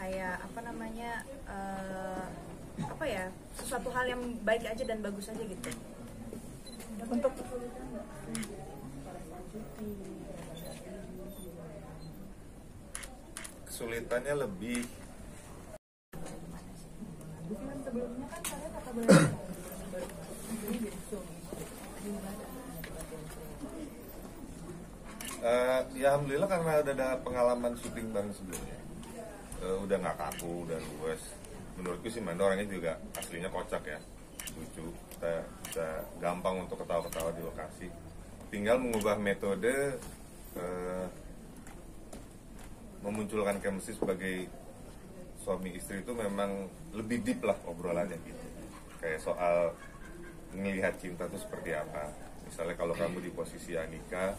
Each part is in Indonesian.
kayak apa namanya apa ya, sesuatu hal yang baik aja dan bagus aja gitu. Untuk kesulitannya lebih sebelumnya kan saya kata ya alhamdulillah karena udah ada pengalaman syuting bareng sebelumnya, udah nggak kaku, udah luwes. Menurutku sih Manda orangnya juga aslinya kocak ya, lucu, bisa gampang untuk ketawa-ketawa di lokasi. Tinggal mengubah metode memunculkan chemistry sebagai suami istri itu memang lebih deep lah obrolannya gitu. Kayak soal melihat cinta itu seperti apa. Misalnya kalau kamu di posisi Anika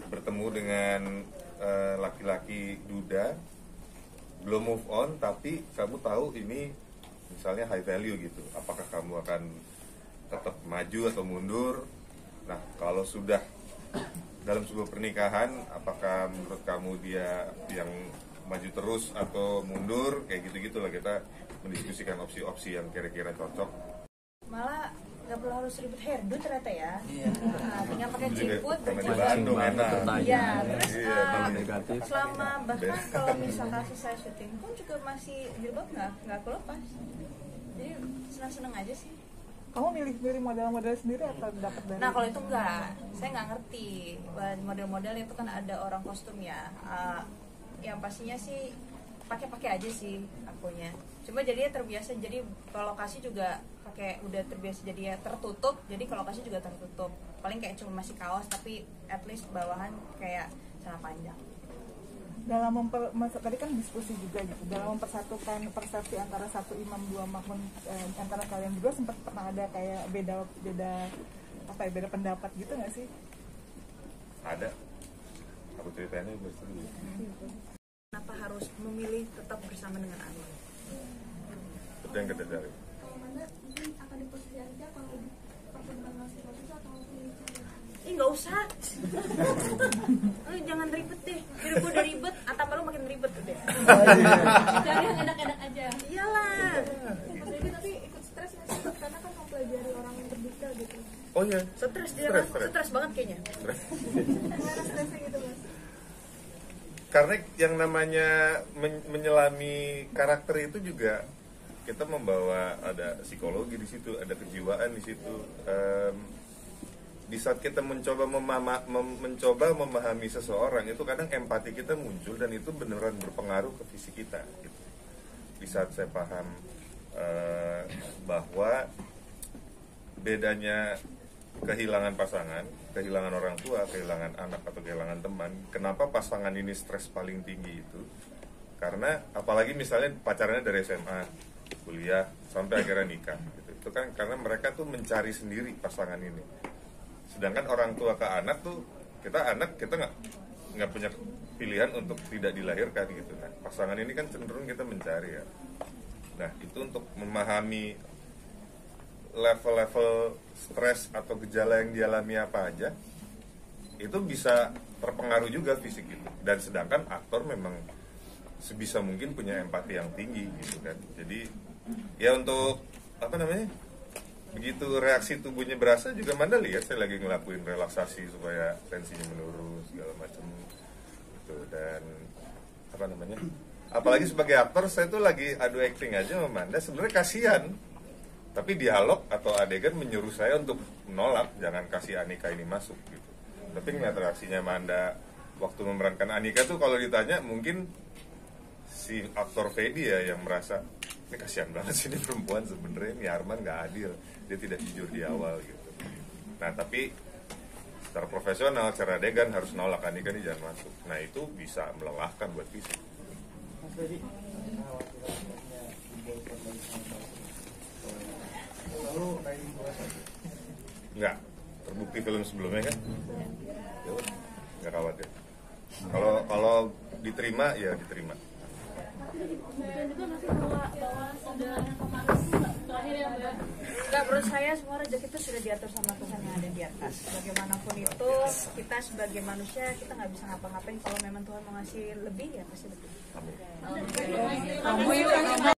bertemu dengan laki-laki duda, belum move on tapi kamu tahu ini misalnya high value gitu. Apakah kamu akan tetap maju atau mundur? Nah, kalau sudah dalam sebuah pernikahan, apakah menurut kamu dia yang maju terus atau mundur? Kayak gitu-gitu lah, kita mendiskusikan opsi-opsi yang kira-kira cocok. Malah nggak perlu harus ribet hairdo ternyata ya. Iya. Nah, tinggal pakai ciput, Karena di Bandung enak. iya, terus Iya, negatif. selama bahkan kalau misalkan saya syuting pun juga masih jilbab nggak aku lepas. Jadi senang-senang aja sih. kamu milih model-model sendiri atau dapat dari? Nah kalau itu enggak, saya nggak ngerti. Model-model itu kan ada orang kostum ya. Yang pastinya sih pakai aja sih akunya. Cuma jadinya terbiasa, jadi kalau lokasi juga pakai udah terbiasa jadi ya tertutup. Jadi kalau lokasi juga tertutup. Paling kayak cuma masih kaos tapi at least bawahan kayak celana panjang. Dalam tadi kan diskusi juga gitu, dalam mempersatukan persepsi antara satu imam dua makmum, antara kalian berdua sempat pernah ada kayak beda pendapat gitu nggak sih? Ada. Aku ceritain aja dulu. Kenapa harus memilih tetap bersama dengan Allah? Itu yang kita cari. Kalau Manda mungkin akan di posisi aja kalau pertemuan masih bagus atau pilih cewek? Nggak usah. Jangan ribet deh. Hidup gue udah ribet, atau lu makin ribet udah. Cari yang enak-enak aja. Iyalah. Mas Devi tapi ikut stres nggak sih? Karena kan mempelajari orang yang berdetail gitu. Oh iya. Stres dia kan, stres banget kayaknya. Gimana stresnya gitu Mas? Karena yang namanya menyelami karakter itu juga kita membawa ada psikologi di situ, ada kejiwaan di situ. Di saat kita mencoba memahami seseorang itu kadang empati kita muncul dan itu beneran berpengaruh ke fisik kita gitu. Di saat saya paham bahwa bedanya kehilangan pasangan, kehilangan orang tua, kehilangan anak atau kehilangan teman, kenapa pasangan ini stres paling tinggi itu? Karena apalagi misalnya pacarannya dari SMA, kuliah sampai akhirnya nikah gitu. Itu kan karena mereka tuh mencari sendiri pasangan ini. Sedangkan orang tua ke anak tuh, kita nggak punya pilihan untuk tidak dilahirkan gitu. Nah, pasangan ini kan cenderung kita mencari ya. Nah, itu untuk memahami level-level stres atau gejala yang dialami apa aja, itu bisa terpengaruh juga fisik gitu. Dan sedangkan aktor memang sebisa mungkin punya empati yang tinggi gitu kan. Jadi ya untuk apa namanya, begitu reaksi tubuhnya berasa juga Manda lihat saya lagi ngelakuin relaksasi supaya tensinya menurun segala macam gitu. Dan apa namanya, apalagi sebagai aktor saya tuh lagi adu acting aja sama Manda, sebenarnya kasihan tapi dialog atau adegan menyuruh saya untuk menolak, jangan kasih Anika ini masuk gitu. Tapi ngeliat reaksinya Manda waktu memerankan Anika tuh, kalau ditanya mungkin si aktor Fedi ya yang merasa ini kasihan banget sih ini perempuan, sebenarnya ini Arman nggak adil, dia tidak jujur di awal gitu. Nah tapi secara profesional, secara adegan harus nolak, Anika ini jangan masuk. Nah itu bisa melelahkan buat fisik. Mas Dedi, Enggak, terbukti film sebelumnya kan? Ya, nggak khawatir. Kalau diterima ya diterima. Tapi kemudian juga masih bawa saudara kemarin terakhir ya Mbak. Enggak, menurut saya semua rezeki itu sudah diatur sama Tuhan yang ada di atas. Bagaimanapun itu, kita sebagai manusia kita nggak bisa ngapa-ngapain. Kalau memang Tuhan mau ngasih lebih ya pasti lebih. Amin. kamu yuk